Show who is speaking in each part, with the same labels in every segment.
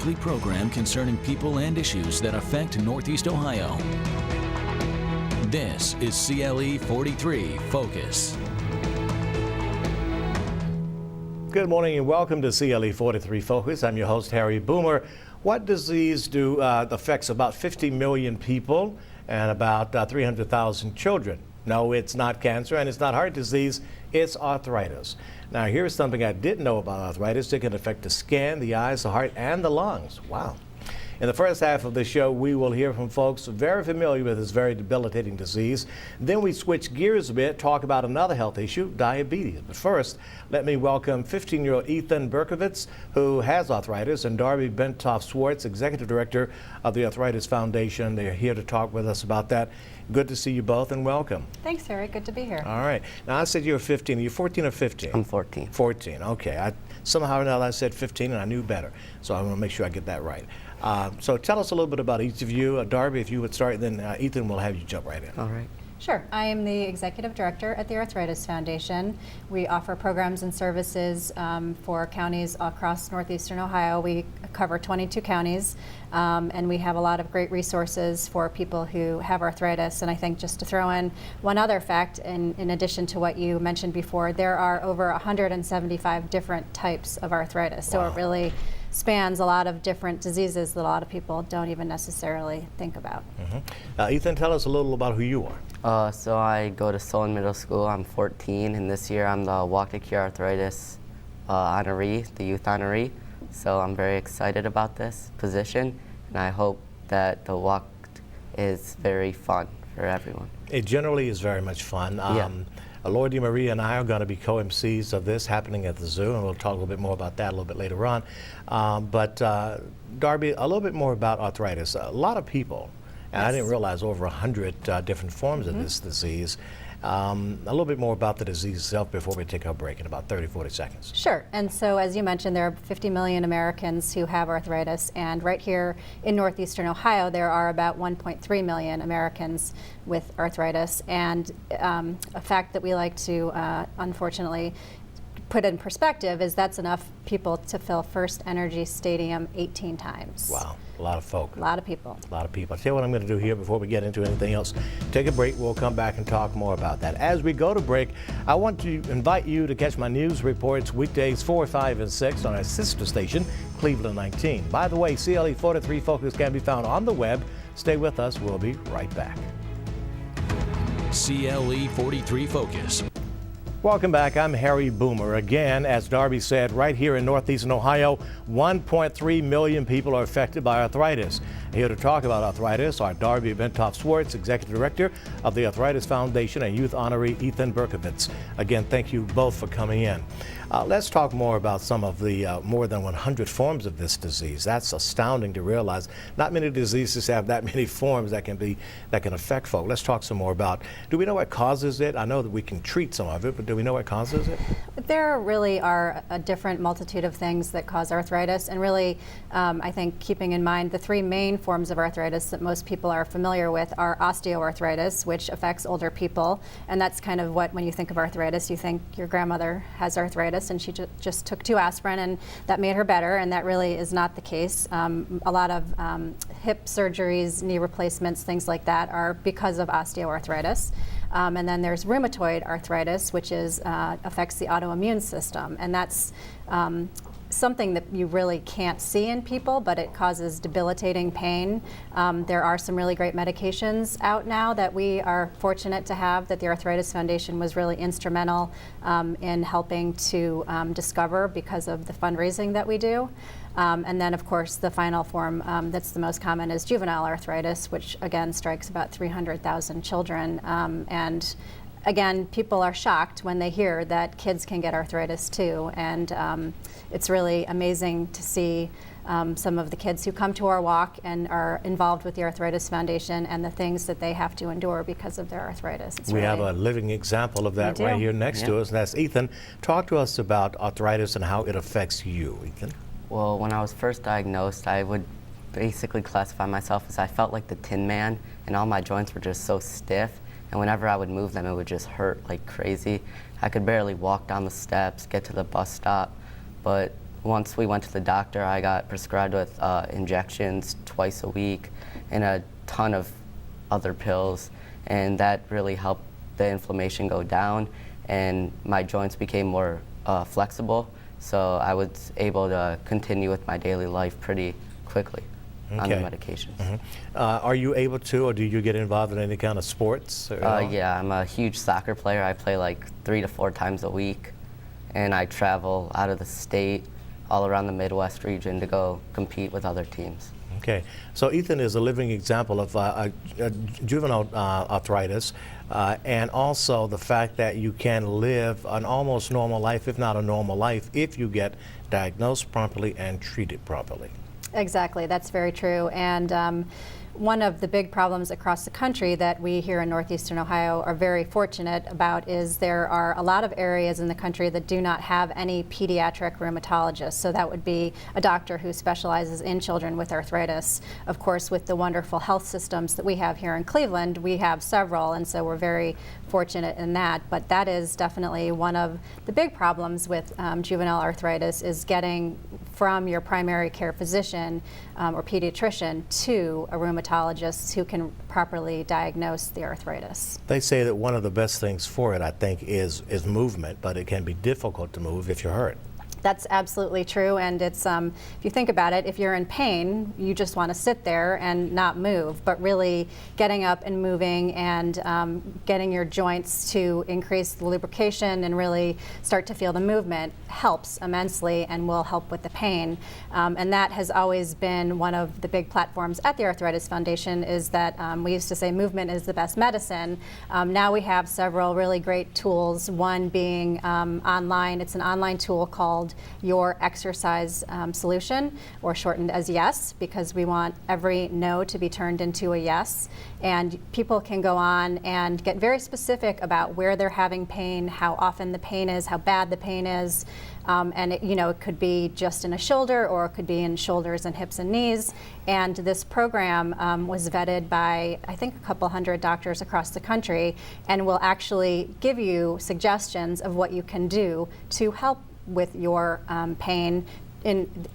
Speaker 1: weekly program concerning people and issues that affect Northeast Ohio. This is CLE 43 Focus.
Speaker 2: Good morning and welcome to CLE 43 Focus. I'm your host, Harry Boomer. What disease affects about 50 million people and about 300,000 children? No, it's not cancer and it's not heart disease, it's arthritis. Now, here's something I didn't know about arthritis. It can affect the skin, the eyes, the heart, and the lungs. Wow. In the first half of the show, we will hear from folks very familiar with this very debilitating disease. Then we switch gears a bit, talk about another health issue, diabetes. But first, let me welcome 15-year-old Ethan Berkovitz, who has arthritis, and Darby Bentoff-Swartz, Executive Director of the Arthritis Foundation. They're here to talk with us about that. Good to see you both and welcome.
Speaker 3: Thanks, Harry. Good to be here.
Speaker 2: All right. Now, I said you were 15. Are you 14 or 15?
Speaker 4: I'm 14.
Speaker 2: 14. Okay. Somehow or another I said 15 and I knew better. So I want to make sure I get that right. So tell us a little bit about each of you. Darby, if you would start, then Ethan will have you jump right in.
Speaker 4: All right.
Speaker 3: Sure. I am the Executive Director at the Arthritis Foundation. We offer programs and services for counties across northeastern Ohio. We cover 22 counties, and we have a lot of great resources for people who have arthritis. And I think just to throw in one other fact, in addition to what you mentioned before, there are over 175 different types of arthritis. So
Speaker 2: Wow.
Speaker 3: it really spans a lot of different diseases that a lot of people don't even necessarily think about.
Speaker 2: Mm-hmm. Ethan, tell us a little about who you are.
Speaker 4: So I go to Solon Middle School. I'm 14, and this year I'm the Walk to Cure Arthritis honoree, the youth honoree. So I'm very excited about this position, and I hope that the walk is very fun for everyone.
Speaker 2: It generally is very much fun.
Speaker 4: Yeah.
Speaker 2: Lord DeMaria and I are going to be co-MCs of this happening at the zoo, and we'll talk a little bit more about that a little bit later on. But Darby, a little bit more about arthritis. A lot of people, and I didn't realize over 100 different forms of this disease. A little bit more about the disease itself before we take our break in about 30-40 seconds.
Speaker 3: Sure. And so, as you mentioned, there are 50 million Americans who have arthritis, and right here in northeastern Ohio, there are about 1.3 million Americans with arthritis. And a fact that we like to, unfortunately, put in perspective is that's enough people to fill First Energy Stadium 18 times.
Speaker 2: Wow, a lot of folk.
Speaker 3: A lot of people.
Speaker 2: A lot of people. I'll tell you what I'm going to do here before we get into anything else. Take a break. We'll come back and talk more about that. As we go to break, I want to invite you to catch my news reports weekdays 4, 5, and 6 on our sister station, Cleveland 19. By the way, CLE 43 Focus can be found on the web. Stay with us. We'll be right back.
Speaker 1: CLE 43 Focus.
Speaker 2: Welcome back. I'm Harry Boomer. Again, as Darby said, right here in northeastern Ohio, 1.3 million people are affected by arthritis. Here to talk about arthritis are Darby Bentoff-Swartz, Executive Director of the Arthritis Foundation, and Youth Honoree Ethan Berkovitz. Again, thank you both for coming in. Let's talk more about some of the more than 100 forms of this disease. That's astounding to realize. Not many diseases have that many forms that can affect folk. Let's talk some more about, do we know what causes it? I know that we can treat some of it, but do we know what causes it?
Speaker 3: There really are a different multitude of things that cause arthritis, and really I think keeping in mind the three main forms of arthritis that most people are familiar with are osteoarthritis, which affects older people, and that's kind of what, when you think of arthritis, you think your grandmother has arthritis and she just took 2 aspirin and that made her better, and that really is not the case. A lot of hip surgeries, knee replacements, things like that are because of osteoarthritis. And then there's rheumatoid arthritis, which affects the autoimmune system, and that's something that you really can't see in people, but it causes debilitating pain. There are some really great medications out now that we are fortunate to have, that the Arthritis Foundation was really instrumental in helping to discover because of the fundraising that we do. And then, of course, the final form that's the most common is juvenile arthritis, which again strikes about 300,000 children. And again, people are shocked when they hear that kids can get arthritis too, and it's really amazing to see some of the kids who come to our walk and are involved with the Arthritis Foundation and the things that they have to endure because of their arthritis.
Speaker 2: We have a living example of that right here next to us, and that's Ethan. Talk to us about arthritis and how it affects you, Ethan.
Speaker 4: Well, when I was first diagnosed, I would basically classify myself as I felt like the Tin Man, and all my joints were just so stiff, and whenever I would move them, it would just hurt like crazy. I could barely walk down the steps, get to the bus stop, but once we went to the doctor, I got prescribed with injections twice a week and a ton of other pills, and that really helped the inflammation go down, and my joints became more flexible, so I was able to continue with my daily life pretty quickly on the medications.
Speaker 2: Are you able to, or do you get involved in any kind of sports?
Speaker 4: Yeah, I'm a huge soccer player. I play like 3 to 4 times a week, and I travel out of the state, all around the Midwest region to go compete with other teams.
Speaker 2: Okay, so Ethan is a living example of juvenile arthritis, and also the fact that you can live an almost normal life, if not a normal life, if you get diagnosed properly and treated properly.
Speaker 3: Exactly, that's very true. And one of the big problems across the country that we here in Northeastern Ohio are very fortunate about is there are a lot of areas in the country that do not have any pediatric rheumatologists. So that would be a doctor who specializes in children with arthritis. Of course, with the wonderful health systems that we have here in Cleveland, we have several, and so we're very fortunate in that. But that is definitely one of the big problems with juvenile arthritis, is getting from your primary care physician or pediatrician to a rheumatologist who can properly diagnose the arthritis.
Speaker 2: They say that one of the best things for it, I think, is movement, but it can be difficult to move if you're hurt.
Speaker 3: That's absolutely true, and it's if you think about it, if you're in pain, you just want to sit there and not move, but really getting up and moving and getting your joints to increase the lubrication and really start to feel the movement helps immensely and will help with the pain. And that has always been one of the big platforms at the Arthritis Foundation, is that we used to say movement is the best medicine. Now we have several really great tools, one being online. It's an online tool called Your Exercise Solution, or shortened as YES, because we want every no to be turned into a yes. And people can go on and get very specific about where they're having pain, how often the pain is, how bad the pain is. And it could be just in a shoulder, or it could be in shoulders and hips and knees. And this program was vetted by, I think, a couple hundred doctors across the country, and will actually give you suggestions of what you can do to help with your pain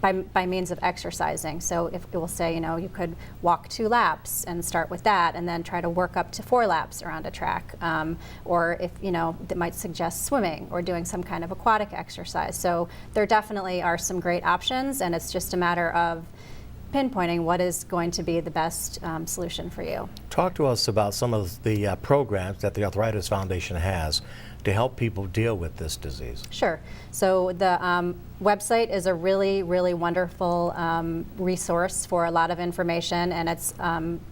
Speaker 3: by means of exercising. So if it will say, you could walk 2 laps and start with that, and then try to work up to 4 laps around a track. Or if, that might suggest swimming or doing some kind of aquatic exercise. So there definitely are some great options, and it's just a matter of pinpointing what is going to be the best solution for you.
Speaker 2: Talk to us about some of the programs that the Arthritis Foundation has to help people deal with this disease.
Speaker 3: Sure. So the website is a really, really wonderful resource for a lot of information, and it's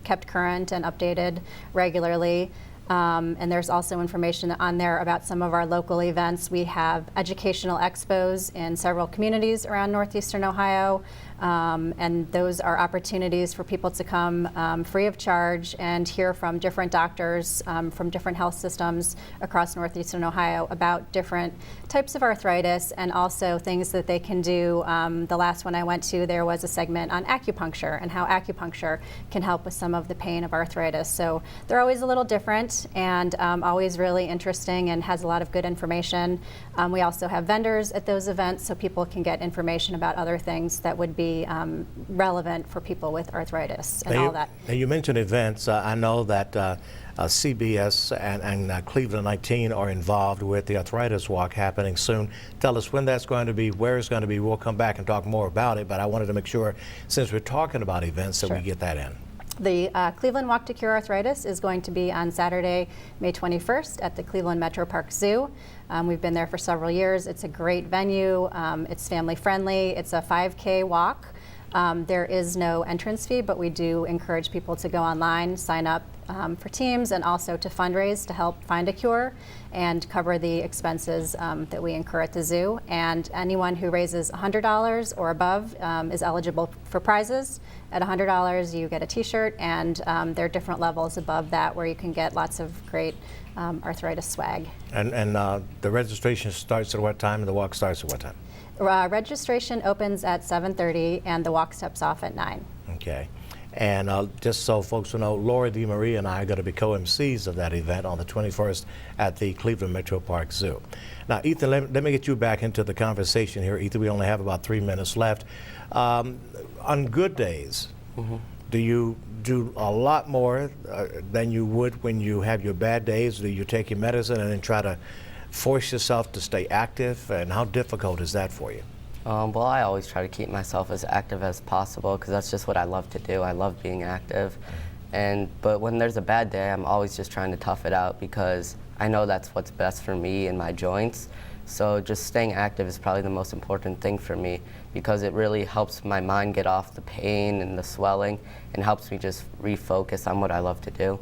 Speaker 3: kept current and updated regularly. And there's also information on there about some of our local events. We have educational expos in several communities around Northeastern Ohio. And those are opportunities for people to come free of charge and hear from different doctors from different health systems across Northeastern Ohio about different types of arthritis, and also things that they can do. The last one I went to, there was a segment on acupuncture and how acupuncture can help with some of the pain of arthritis. So they're always a little different, and always really interesting, and has a lot of good information. We also have vendors at those events, so people can get information about other things that would be relevant for people with arthritis and all that.
Speaker 2: Now you mentioned events. I know that CBS and Cleveland 19 are involved with the Arthritis Walk happening soon. Tell us when that's going to be, where it's going to be. We'll come back and talk more about it, but I wanted to make sure, since we're talking about events, that we get that in.
Speaker 3: The Cleveland Walk to Cure Arthritis is going to be on Saturday, May 21st at the Cleveland Metro Park Zoo. We've been there for several years. It's a great venue. It's family friendly. It's a 5K walk. There is no entrance fee, but we do encourage people to go online, sign up for teams, and also to fundraise to help find a cure and cover the expenses that we incur at the zoo. And anyone who raises $100 or above is eligible for prizes. At $100, you get a t-shirt, and there are different levels above that where you can get lots of great arthritis swag.
Speaker 2: And the registration starts at what time, and the walk starts at what time?
Speaker 3: Registration opens at 7:30, and the walk steps off at 9.
Speaker 2: Okay. And just so folks will know, Laura DeMaria and I are going to be co-MCs of that event on the 21st at the Cleveland Metro Park Zoo. Now, Ethan, let me get you back into the conversation here. Ethan, we only have about 3 minutes left. On good days, do you do a lot more than you would when you have your bad days? Do you take your medicine and then try to force yourself to stay active? And how difficult is that for you?
Speaker 4: Well, I always try to keep myself as active as possible because that's just what I love to do. I love being active. But when there's a bad day, I'm always just trying to tough it out because I know that's what's best for me and my joints. So just staying active is probably the most important thing for me because it really helps my mind get off the pain and the swelling and helps me just refocus on what I love to do.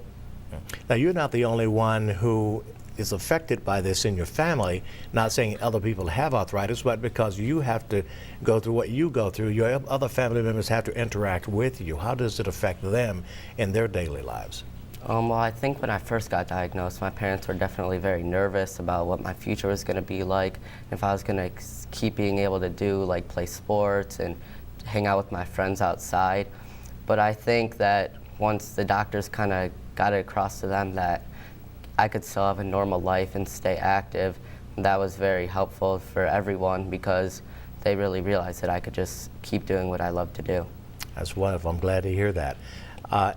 Speaker 2: Now, you're not the only one who is affected by this in your family, not saying other people have arthritis, but because you have to go through what you go through, your other family members have to interact with you. How does it affect them in their daily lives?
Speaker 4: Well, I think when I first got diagnosed, my parents were definitely very nervous about what my future was going to be like, if I was going to keep being able to do, like, play sports and hang out with my friends outside. But I think that once the doctors kind of got it across to them that I could still have a normal life and stay active, that was very helpful for everyone because they really realized that I could just keep doing what I love to do.
Speaker 2: That's wonderful. I'm glad to hear that.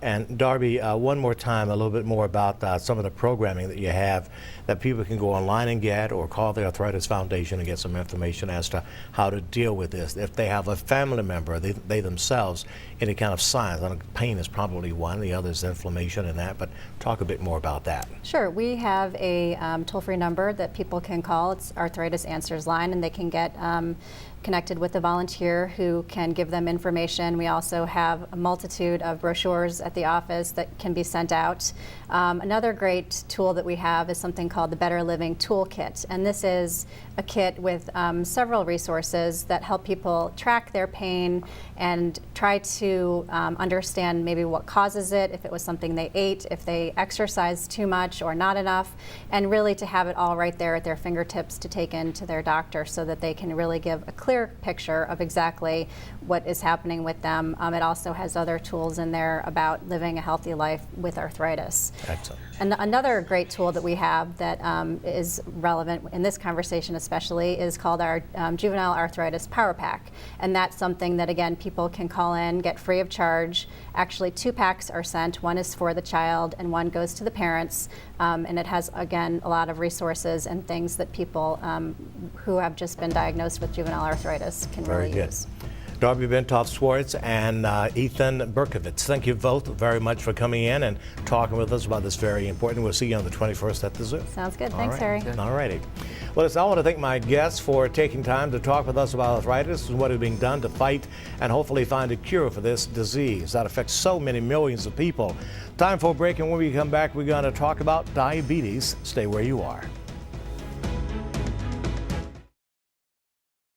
Speaker 2: And Darby, one more time, a little bit more about some of the programming that you have that people can go online and get, or call the Arthritis Foundation and get some information as to how to deal with this. If they have a family member, they themselves, any kind of signs, I know pain is probably one, the other is inflammation and that, but talk a bit more about that.
Speaker 3: Sure. We have a toll-free number that people can call. It's Arthritis Answers Line, and they can get connected with a volunteer who can give them information. We also have a multitude of brochures at the office that can be sent out. Another great tool that we have is something called the Better Living Toolkit, and this is a kit with several resources that help people track their pain and try to understand maybe what causes it, if it was something they ate, if they exercised too much or not enough, and really to have it all right there at their fingertips to take in to their doctor so that they can really give a clear picture of exactly what is happening with them. It also has other tools in there about living a healthy life with arthritis.
Speaker 2: Excellent.
Speaker 3: And another great tool that we have that is relevant in this conversation especially is called our Juvenile Arthritis Power Pack. And that's something that, again, people can call in, get free of charge. Actually, 2 packs are sent. One is for the child and one goes to the parents. And it has, again, a lot of resources and things that people who have just been diagnosed with juvenile arthritis can really use.
Speaker 2: Darby Bentoff-Schwartz and Ethan Berkovitz, thank you both very much for coming in and talking with us about this very important. We'll see you on the 21st at the zoo.
Speaker 3: Sounds good. Thanks, Harry.
Speaker 2: All righty. Well, listen, I want to thank my guests for taking time to talk with us about arthritis and what is being done to fight and hopefully find a cure for this disease that affects so many millions of people. Time for a break, and when we come back, we're going to talk about diabetes. Stay where you are.